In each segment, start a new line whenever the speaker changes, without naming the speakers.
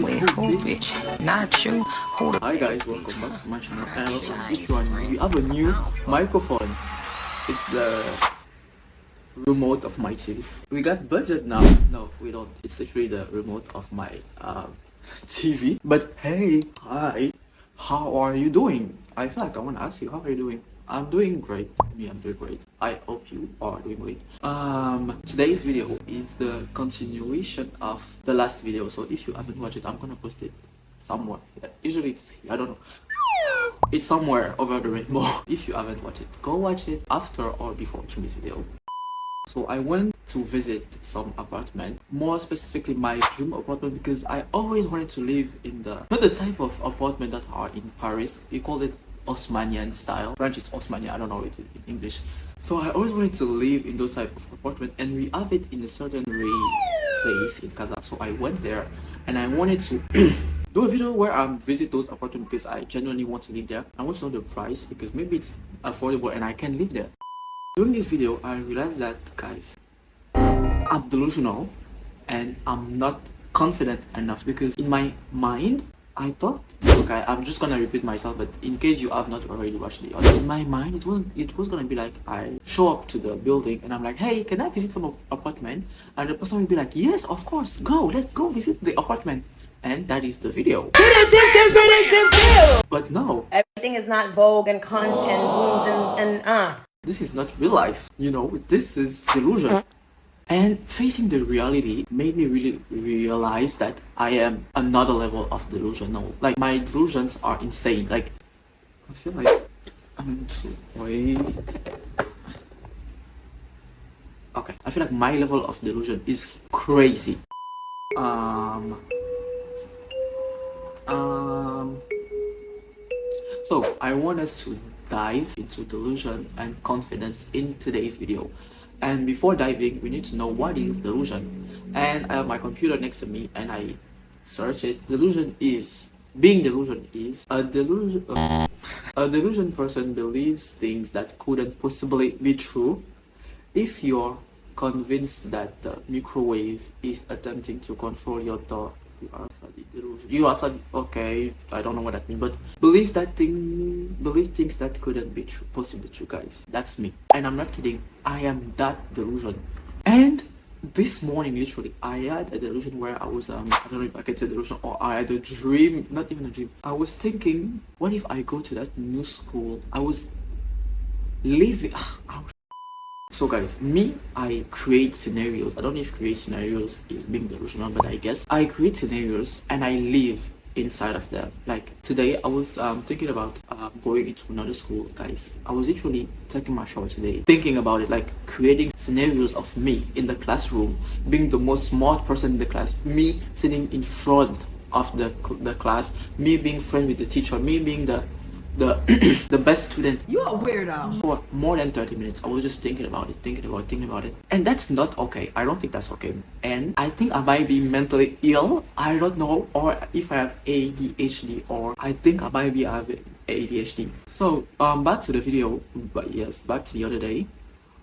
with who, bitch? Not you. Who the
Hi guys, welcome back to my channel. And welcome to this one. We have a new microphone. It's the remote of my TV. We got budget now. No, we don't. It's literally the remote of my TV. But hey, hi, how are you doing? I feel like I want to ask you, how are you doing? I'm doing great. I'm doing great. I hope you are doing great. Today's video is the continuation of the last video. So if you haven't watched it, I'm gonna post it somewhere. Usually it's, I don't know, it's somewhere over the rainbow. If you haven't watched it, go watch it after or before watching this video. So I went to visit some apartment, more specifically my dream apartment, because I always wanted to live in not the type of apartment that are in Paris. We call it Haussmannian style. French it's Haussmannian, I don't know it in English. So I always wanted to live in those type of apartment, and we have it in a certain place in Kazakh. So I went there and I wanted to do a video where I visit those apartments because I genuinely want to live there. I want to know the price because maybe it's affordable and I can live there. During this video, I realized that, guys, I'm delusional and I'm not confident enough, because in my mind, I thought, okay, I'm just gonna repeat myself, but in case you have not already watched the other, in my mind, it was gonna be like, I show up to the building and I'm like, hey, can I visit some apartment? And the person will be like, yes, of course, go, let's go visit the apartment. And that is the video. But no,
everything is not Vogue and cunt and booms and
this is not real life, you know, this is delusion. And facing the reality made me really realize that I am another level of delusional. Like, my delusions are insane. Like, I feel like I'm too, wait. Okay, I feel like my level of delusion is crazy. So I want us to dive into delusion and confidence in today's video. And before diving, we need to know what is delusion. And I have my computer next to me and I search it. Being delusion is a delusion person believes things that couldn't possibly be true. If you're convinced that the microwave is attempting to control your thought, you are studying, okay, I don't know what that means, but believe things that couldn't be true, possibly true, guys. That's me, and I'm not kidding. I am that delusion. And this morning, literally, I had a delusion where I was I don't know if I can say delusion, or I had a dream, not even a dream. I was thinking, what if I go to that new school? I was living. So guys, I create scenarios. I don't know if create scenarios is being delusional, but I guess I create scenarios and I live inside of them. Like today, I was thinking about going into another school, guys. I was literally taking my shower today, thinking about it, like creating scenarios of me in the classroom, being the most smart person in the class, me sitting in front of the class, me being friends with the teacher, me being the the best student.
You a weirdo.
For more than 30 minutes, I was just thinking about it. And that's not okay. I don't think that's okay. And I think I might be mentally ill. I don't know. Or if I have ADHD, or I think I might be having ADHD. So, back to the video. But yes, back to the other day.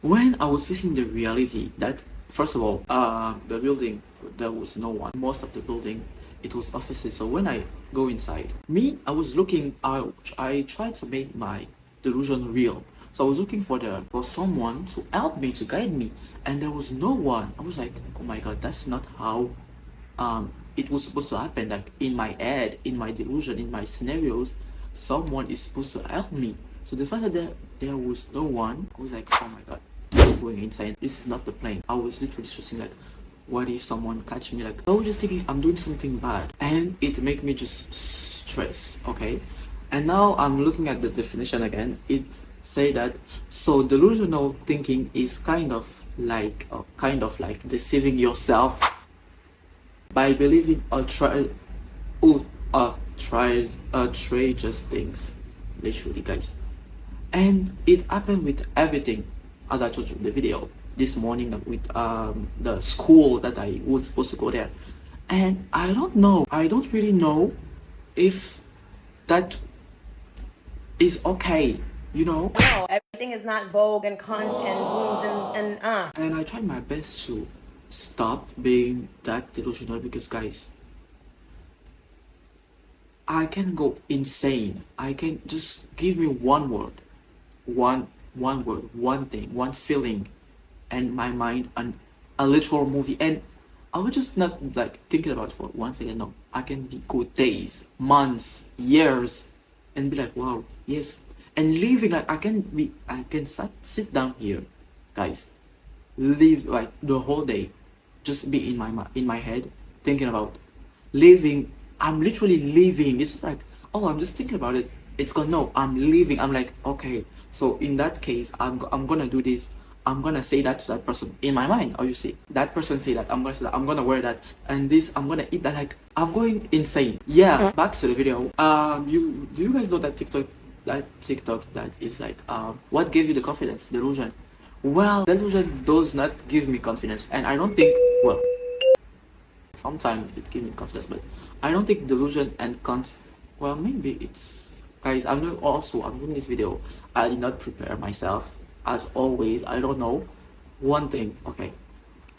When I was facing the reality that, first of all, the building, there was no one. Most of the building, it was offices. So when I go inside, I was looking out. I tried to make my delusion real. So I was looking for someone to help me, to guide me, and there was no one. I was like, oh my god, that's not how it was supposed to happen. Like in my head, in my delusion, in my scenarios, someone is supposed to help me. So the fact that there was no one, I was like, oh my god, I'm going insane. This is not the plan. I was literally stressing, like, what if someone catch me? Like, I was just thinking I'm doing something bad, and it make me just stressed. Okay, and now I'm looking at the definition again. It say that, so delusional thinking is kind of like deceiving yourself by believing outrageous things, literally, guys. And it happened with everything, as I told you in the video this morning, with the school that I was supposed to go there. And I don't really know if that is okay, you know.
No, everything is not Vogue and cunt and booms and
And I tried my best to stop being that delusional, because guys, I can go insane. I can just give me one word, one word, one thing, one feeling, and my mind and a literal movie. And I was just not like thinking about it for 1 second. No, I can be go days, months, years, and be like, wow, yes. And living like I can sit down here, guys, live like the whole day, just be in my head thinking about living. I'm literally living. It's just like, oh, I'm just thinking about it. It's gone. No, I'm living. I'm like, okay, so in that case, I'm gonna do this. I'm gonna say that to that person in my mind. Or you see, that person say that, I'm gonna say that, I'm gonna wear that, and this, I'm gonna eat that. Like, I'm going insane. Yeah. Back to the video. You guys know that TikTok that is like, what gave you the confidence? Delusion. Well, delusion does not give me confidence, and I don't think, well, sometimes it gives me confidence, but I don't think delusion and well, maybe it's, guys, I'm doing this video. I did not prepare myself, as always. I don't know one thing. Okay,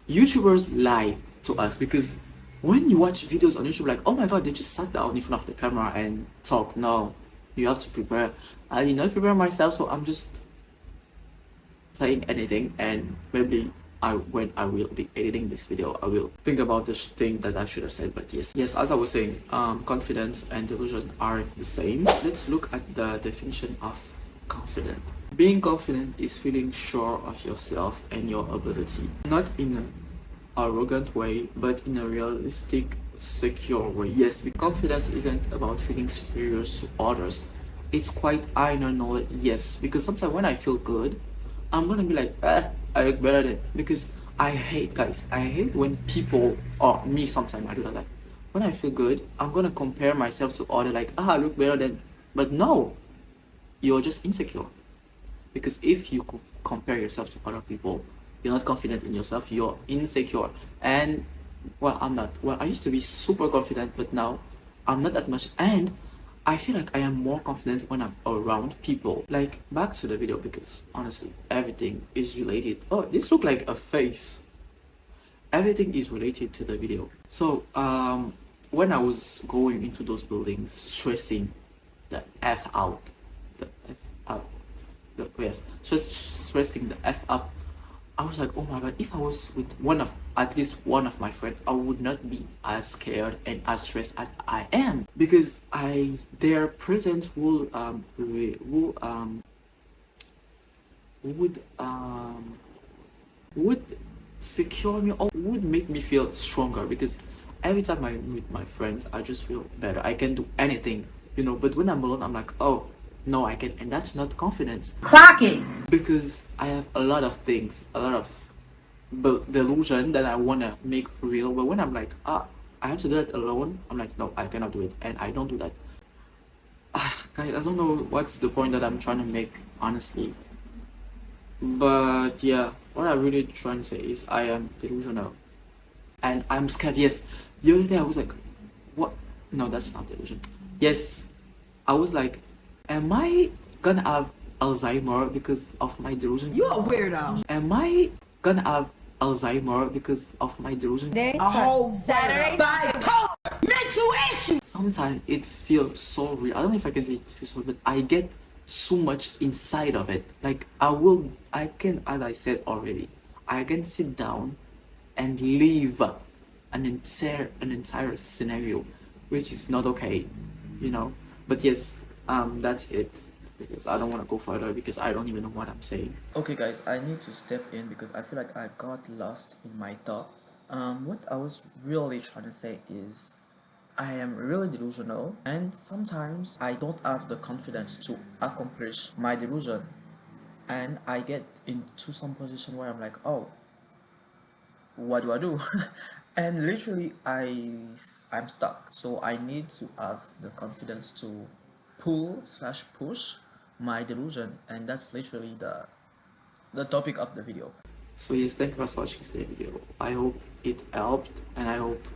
YouTubers lie to us, because when you watch videos on YouTube, like, oh my god, they just sat down in front of the camera and talk. No, you have to prepare. I did not prepare myself, so I'm just saying anything, and maybe when I will be editing this video, I will think about this thing that I should have said. But yes, as I was saying, confidence and delusion are the same. Let's look at the definition of confident. Being confident is feeling sure of yourself and your ability, not in an arrogant way, but in a realistic, secure way. Yes, confidence isn't about feeling superior to others. It's quite, I don't know it. Yes, because sometimes when I feel good, I'm gonna be like, I look better than, because I hate, guys, I hate when people, or me, sometimes I do that. Like, when I feel good, I'm gonna compare myself to other, like, I look better than. But no, you're just insecure. Because if you compare yourself to other people, you're not confident in yourself, you're insecure. And well, I'm not. Well, I used to be super confident, but now I'm not that much. And I feel like I am more confident when I'm around people. Like, back to the video, because honestly, everything is related. Oh, this look like a face. Everything is related to the video. So when I was going into those buildings, stressing the F out, the F out, stressing the F up, I was like, oh my god, if I was with at least one of my friends, I would not be as scared and as stressed as I am, because their presence would secure me, or would make me feel stronger, because every time I'm with my friends, I just feel better. I can do anything, but when I'm alone, I'm like, oh no, I can. And that's not confidence.
Clock it.
Because I have a lot of things, a lot of delusion that I want to make real, but when I'm like, I have to do that alone, I'm like, no, I cannot do it, and I don't do that. Guys, I don't know what's the point that I'm trying to make, honestly. But yeah, what I'm really trying to say is I am delusional, and I'm scared. Yes, the other day I was like, what? No, that's not delusion. Yes, I was like, am I gonna have Alzheimer because of my delusion?
You a weirdo.
Am I gonna have Alzheimer because of my delusion?
A whole Saturday bipolar mental issue.
Sometimes it feels so real. I don't know if I can say it feels so real, but I get so much inside of it. Like, I can, as I said already, I can sit down and live an entire scenario, which is not okay. But yes, that's it, because I don't want to go further, because I don't even know what I'm saying. Okay guys, I need to step in because I feel like I got lost in my thought. What I was really trying to say is I am really delusional, and sometimes I don't have the confidence to accomplish my delusion, and I get into some position where I'm like, oh, what do I do? And literally I'm stuck. So I need to have the confidence to push my delusion, and that's literally the topic of the video. So yes, thank you for watching this video. I hope it helped, and I hope